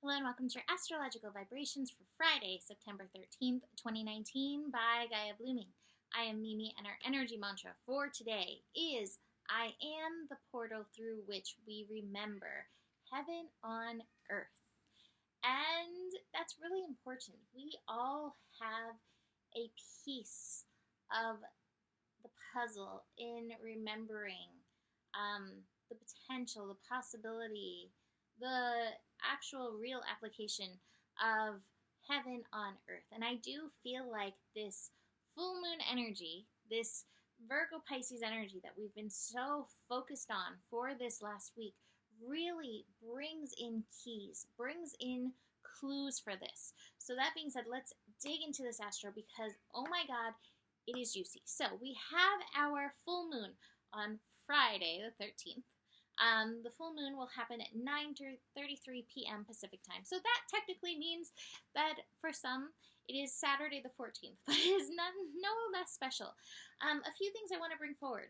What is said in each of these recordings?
Hello and welcome to your astrological vibrations for Friday, September 13th, 2019 by Gaia Blooming. I am Mimi and our energy mantra for today is I am the portal through which we remember heaven on earth. And that's really important. We all have a piece of the puzzle in remembering the potential, the possibility, the actual real application of heaven on earth. And I do feel like this full moon energy, this Virgo Pisces energy that we've been so focused on for this last week, really brings in keys, brings in clues for this. So that being said, let's dig into this astro because, oh my God, it is juicy. So we have our full moon on Friday the 13th. The full moon will happen at 9:33 p.m. Pacific time. So that technically means that for some it is Saturday the 14th, but it is no less special. A few things I want to bring forward.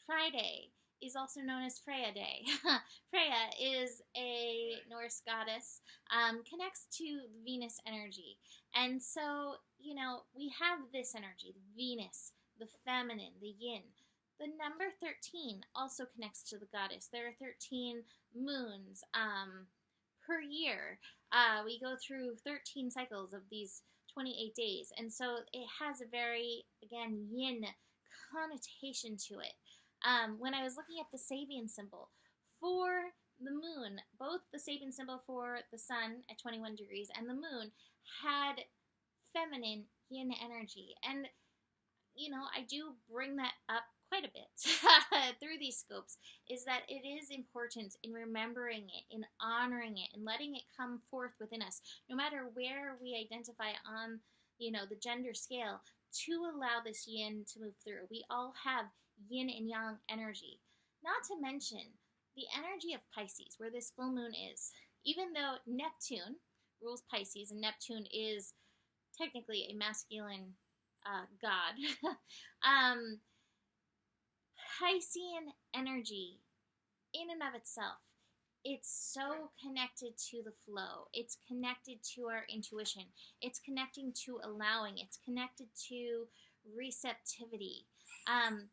Friday is also known as Freya Day. Freya is a Norse goddess, connects to Venus energy. And so, we have this energy, Venus, the feminine, the yin. The number 13 also connects to the goddess. There are 13 moons per year. We go through 13 cycles of these 28 days. And so it has a very, again, yin connotation to it. When I was looking at the Sabian symbol for the moon, both the Sabian symbol for the sun at 21 degrees and the moon had feminine yin energy. And, I do bring that up quite a bit through these scopes, is that it is important in remembering it, in honoring it, and letting it come forth within us, no matter where we identify on, the gender scale, to allow this yin to move through. We all have yin and yang energy. Not to mention the energy of Pisces, where this full moon is. Even though Neptune rules Pisces, and Neptune is technically a masculine god, Piscean energy in and of itself, it's so connected to the flow. It's connected to our intuition. It's connecting to allowing. It's connected to receptivity.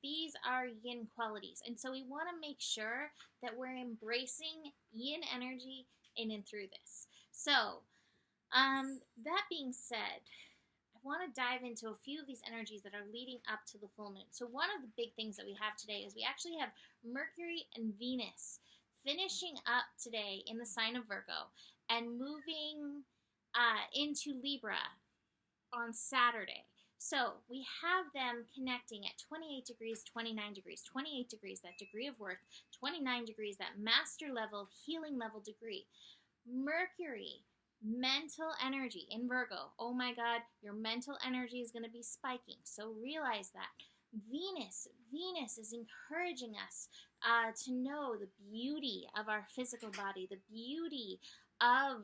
These are yin qualities. And so we want to make sure that we're embracing yin energy in and through this. So, that being said, I want to dive into a few of these energies that are leading up to the full moon. So one of the big things that we have today is we actually have Mercury and Venus finishing up today in the sign of Virgo and moving into Libra on Saturday. So we have them connecting at 28 degrees, 29 degrees, 28 degrees, that degree of worth, 29 degrees, that master level, healing level degree. Mercury, mental energy in Virgo. Oh my God, your mental energy is going to be spiking. So realize that. Venus is encouraging us to know the beauty of our physical body, the beauty of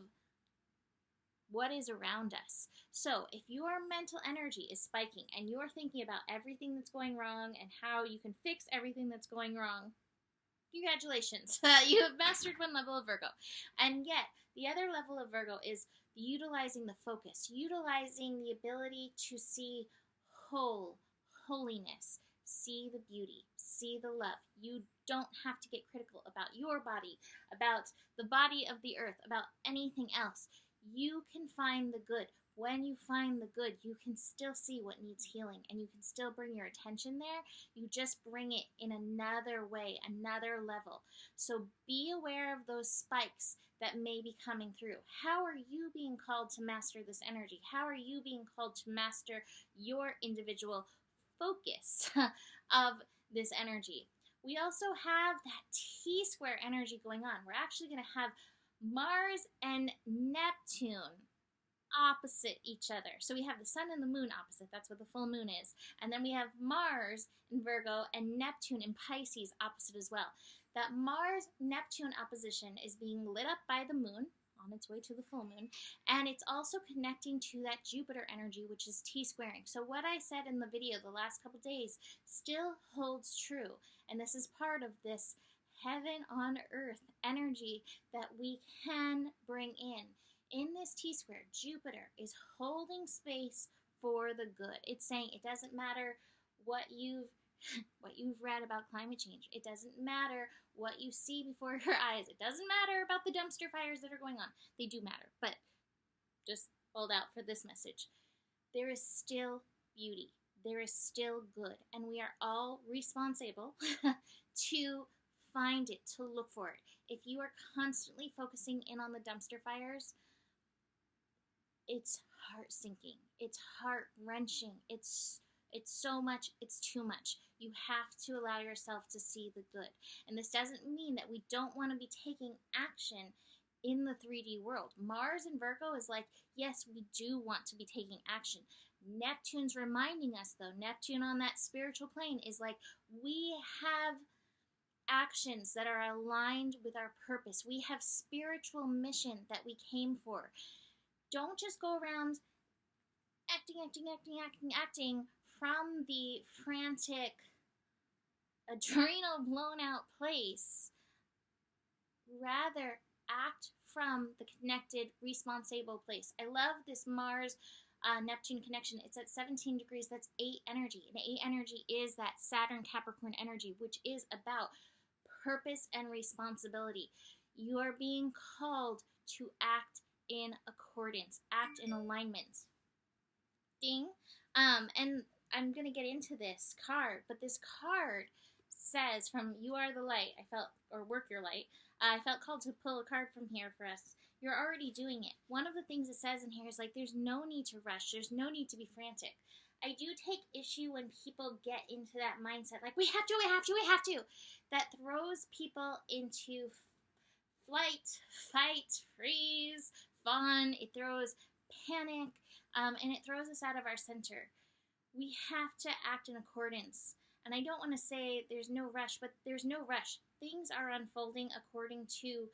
what is around us. So if your mental energy is spiking and you're thinking about everything that's going wrong and how you can fix everything that's going wrong, congratulations. You have mastered one level of Virgo. And yet, the other level of Virgo is utilizing the focus, utilizing the ability to see holiness, see the beauty, see the love. You don't have to get critical about your body, about the body of the earth, about anything else. You can find the good. When you find the good, you can still see what needs healing, and you can still bring your attention there. You just bring it in another way, another level. So be aware of those spikes that may be coming through. How are you being called to master this energy? How are you being called to master your individual focus of this energy? We also have that T-square energy going on. We're actually going to have Mars and Neptune opposite each other. So we have the sun and the moon opposite. That's what the full moon is. And then we have Mars in Virgo and Neptune in Pisces opposite as well. That Mars-Neptune opposition is being lit up by the moon on its way to the full moon, and it's also connecting to that Jupiter energy, which is T-squaring. So what I said in the video the last couple days still holds true, and this is part of this heaven on earth energy that we can bring in. In this T-square, Jupiter is holding space for the good. It's saying it doesn't matter what you've read about climate change. It doesn't matter what you see before your eyes. It doesn't matter about the dumpster fires that are going on. They do matter, but just hold out for this message. There is still beauty. There is still good, and we are all responsible to find it, to look for it. If you are constantly focusing in on the dumpster fires, it's heart-sinking. It's heart-wrenching. It's so much, it's too much. You have to allow yourself to see the good. And this doesn't mean that we don't want to be taking action in the 3D world. Mars and Virgo is like, yes, we do want to be taking action. Neptune's reminding us, though, Neptune on that spiritual plane is like, we have actions that are aligned with our purpose. We have spiritual mission that we came for. Don't just go around acting from the frantic, adrenal blown out place. Rather, act from the connected, responsible place. I love this Mars Neptune connection. It's at 17 degrees. That's 8 energy. And 8 energy is that Saturn Capricorn energy, which is about purpose and responsibility. You are being called to act in accordance, act in alignment. Ding. And I'm going to get into this card, but this card says from You Are the Light, Work Your Light, I felt called to pull a card from here for us. You're already doing it. One of the things it says in here is like, there's no need to rush. There's no need to be frantic. I do take issue when people get into that mindset, like, we have to. That throws people into flight, fight, freeze, fawn. It throws panic, and it throws us out of our center. We have to act in accordance. And I don't want to say there's no rush, but there's no rush. Things are unfolding according to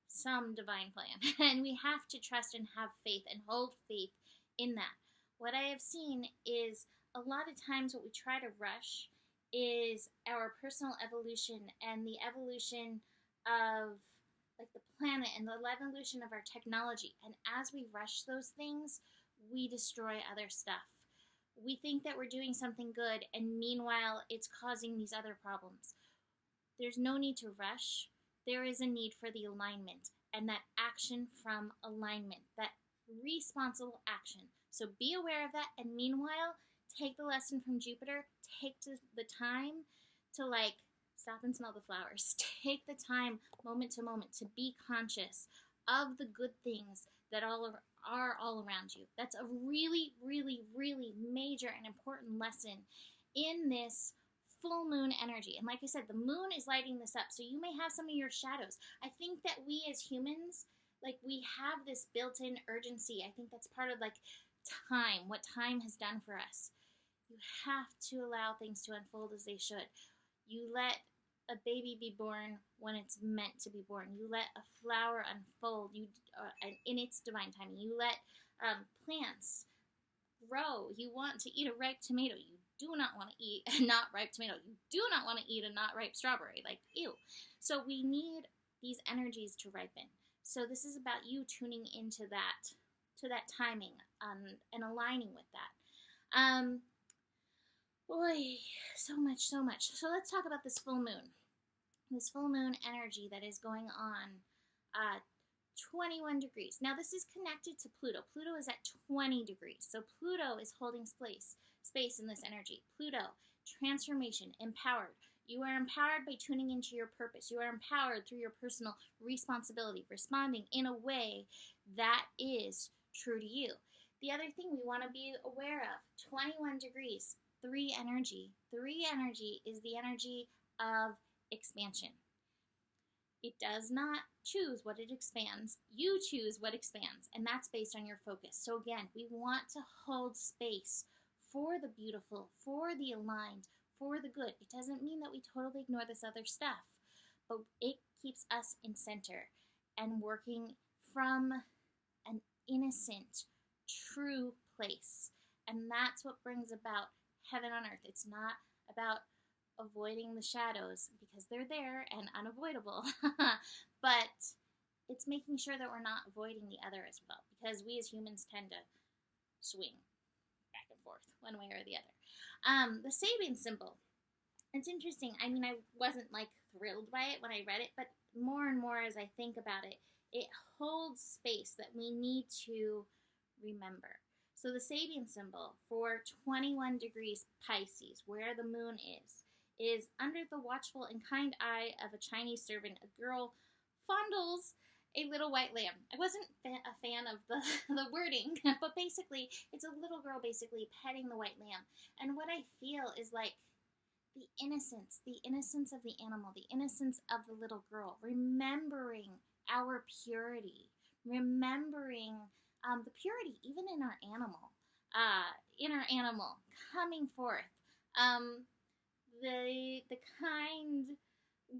some divine plan. And we have to trust and have faith and hold faith in that. What I have seen is a lot of times what we try to rush is our personal evolution and the evolution of like the planet and the evolution of our technology. And as we rush those things, we destroy other stuff. We think that we're doing something good, and meanwhile, it's causing these other problems. There's no need to rush. There is a need for the alignment, and that action from alignment, that responsible action. So be aware of that, and meanwhile, take the lesson from Jupiter. Take the time to, like, stop and smell the flowers. Take the time, moment to moment, to be conscious of the good things that are all around you. That's a really, really, really major and important lesson in this full moon energy. And like I said, the moon is lighting this up, so you may have some of your shadows. I think that we as humans, like, we have this built-in urgency. I think that's part of, like, time, what time has done for us. You have to allow things to unfold as they should. You let a baby be born when it's meant to be born. You let a flower unfold in its divine timing. You let plants grow. You want to eat a ripe tomato. You do not want to eat a not ripe tomato. You do not want to eat a not ripe strawberry. Like, ew. So we need these energies to ripen. So this is about you tuning into that timing and aligning with that. Boy, so much. So let's talk about this full moon. This full moon energy that is going on 21 degrees. Now, this is connected to Pluto. Pluto is at 20 degrees. So Pluto is holding space in this energy. Pluto, transformation, empowered. You are empowered by tuning into your purpose. You are empowered through your personal responsibility, responding in a way that is true to you. The other thing we want to be aware of, 21 degrees. 3 energy. 3 energy is the energy of expansion. It does not choose what it expands. You choose what expands, and that's based on your focus. So again, we want to hold space for the beautiful, for the aligned, for the good. It doesn't mean that we totally ignore this other stuff, but it keeps us in center and working from an innocent, true place. And that's what brings about heaven on earth. It's not about avoiding the shadows because they're there and unavoidable. But it's making sure that we're not avoiding the other as well, because we as humans tend to swing back and forth one way or the other. The Sabian symbol. It's interesting. I mean, I wasn't like thrilled by it when I read it, but more and more as I think about it, it holds space that we need to remember. So the Sabian symbol for 21 degrees Pisces, where the moon is under the watchful and kind eye of a Chinese servant. A girl fondles a little white lamb. I wasn't a fan of the wording, but basically, it's a little girl basically petting the white lamb. And what I feel is like the innocence of the animal, the innocence of the little girl, remembering our purity, remembering the purity even in our animal, coming forth. The kind,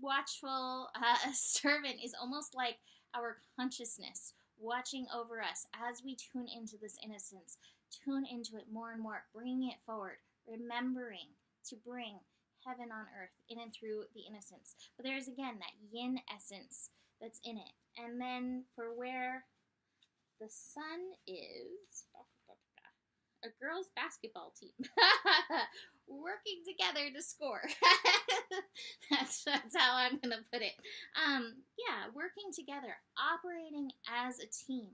watchful servant is almost like our consciousness watching over us as we tune into this innocence, tune into it more and more, bringing it forward, remembering to bring heaven on earth in and through the innocence. But there's again that yin essence that's in it. And then for where the sun is, a girls' basketball team working together to score. that's how I'm going to put it. Yeah, working together, operating as a team.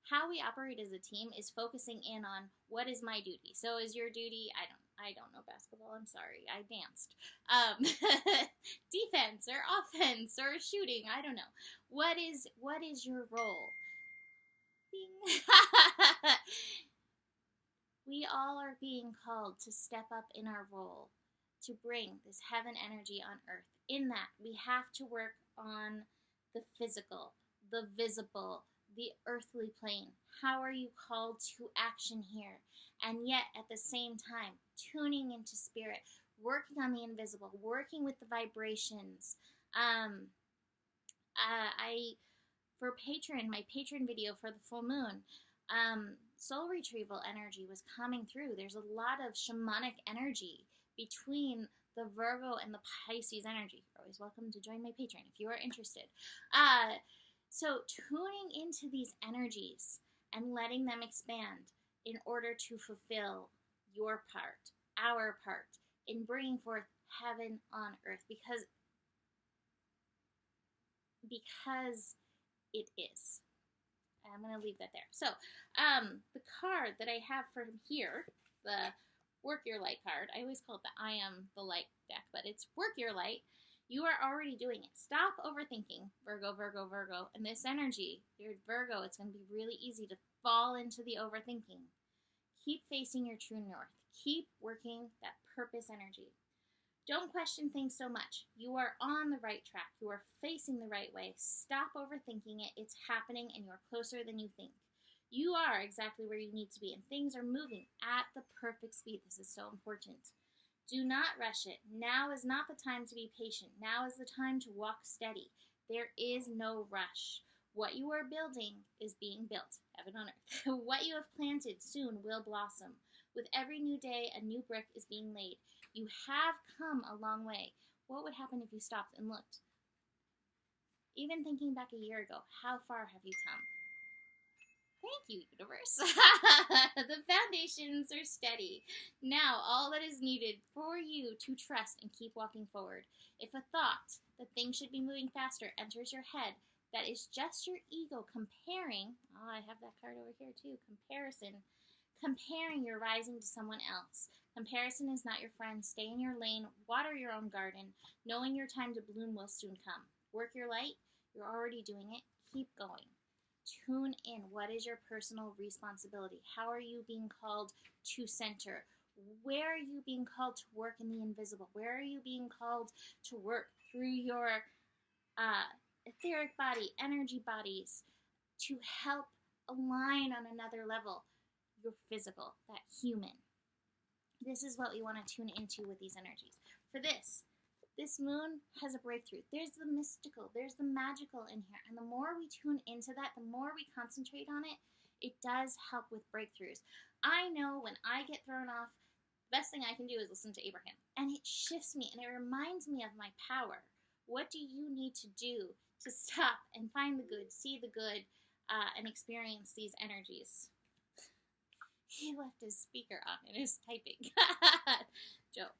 How we operate as a team is focusing in on what is my duty. So is your duty, I don't know basketball, I'm sorry, I danced. Defense or offense or shooting, I don't know. What is your role? We all are being called to step up in our role, to bring this heaven energy on earth. In that, we have to work on the physical, the visible, the earthly plane. How are you called to action here? And yet, at the same time, tuning into spirit, working on the invisible, working with the vibrations. My patron video for the full moon, soul retrieval energy was coming through. There's a lot of shamanic energy between the Virgo and the Pisces energy. You're always welcome to join my Patreon if you are interested. So tuning into these energies and letting them expand in order to fulfill your part, our part, in bringing forth heaven on earth, because it is. I'm going to leave that there. So, the card that I have from here, the Work Your Light card, I always call it the I Am the Light deck, but it's Work Your Light. You are already doing it. Stop overthinking, Virgo, Virgo, Virgo. And this energy, you're Virgo, it's going to be really easy to fall into the overthinking. Keep facing your true north. Keep working that purpose energy. Don't question things so much. You are on the right track. You are facing the right way. Stop overthinking it. It's happening and you're closer than you think. You are exactly where you need to be and things are moving at the perfect speed. This is so important. Do not rush it. Now is not the time to be patient. Now is the time to walk steady. There is no rush. What you are building is being built. Heaven on earth. What you have planted soon will blossom. With every new day, a new brick is being laid. You have come a long way. What would happen if you stopped and looked? Even thinking back a year ago, how far have you come? Thank you, universe. The foundations are steady. Now, all that is needed for you to trust and keep walking forward. If a thought that things should be moving faster enters your head, that is just your ego comparing. Oh, I have that card over here too. Comparing your rising to someone else. Comparison is not your friend. Stay in your lane. Water your own garden. Knowing your time to bloom will soon come. Work your light. You're already doing it. Keep going. Tune in. What is your personal responsibility? How are you being called to center? Where are you being called to work in the invisible? Where are you being called to work through your etheric body, energy bodies, to help align on another level your physical, that human? This is what we want to tune into with these energies. For this moon has a breakthrough. There's the mystical, there's the magical in here. And the more we tune into that, the more we concentrate on it, it does help with breakthroughs. I know when I get thrown off, the best thing I can do is listen to Abraham. And it shifts me and it reminds me of my power. What do you need to do to stop and find the good, see the good, and experience these energies? He left his speaker on and is typing. Joe.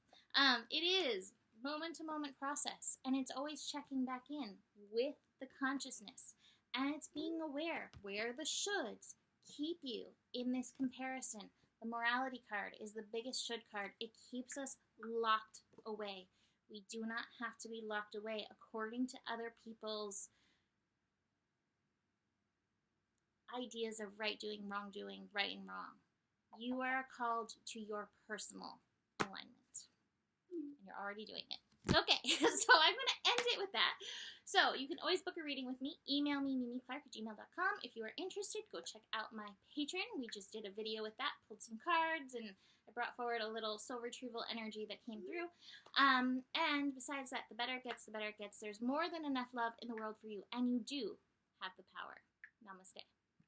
It is moment-to-moment process, and it's always checking back in with the consciousness, and it's being aware where the shoulds keep you in this comparison. The morality card is the biggest should card. It keeps us locked away. We do not have to be locked away according to other people's ideas of right doing, wrong doing, right and wrong. You are called to your personal alignment, and you're already doing it. Okay, so I'm going to end it with that. So you can always book a reading with me. Email me, mimiclark@gmail.com. If you are interested, go check out my Patreon. We just did a video with that, pulled some cards, and I brought forward a little soul retrieval energy that came through. And besides that, the better it gets, the better it gets. There's more than enough love in the world for you, and you do have the power.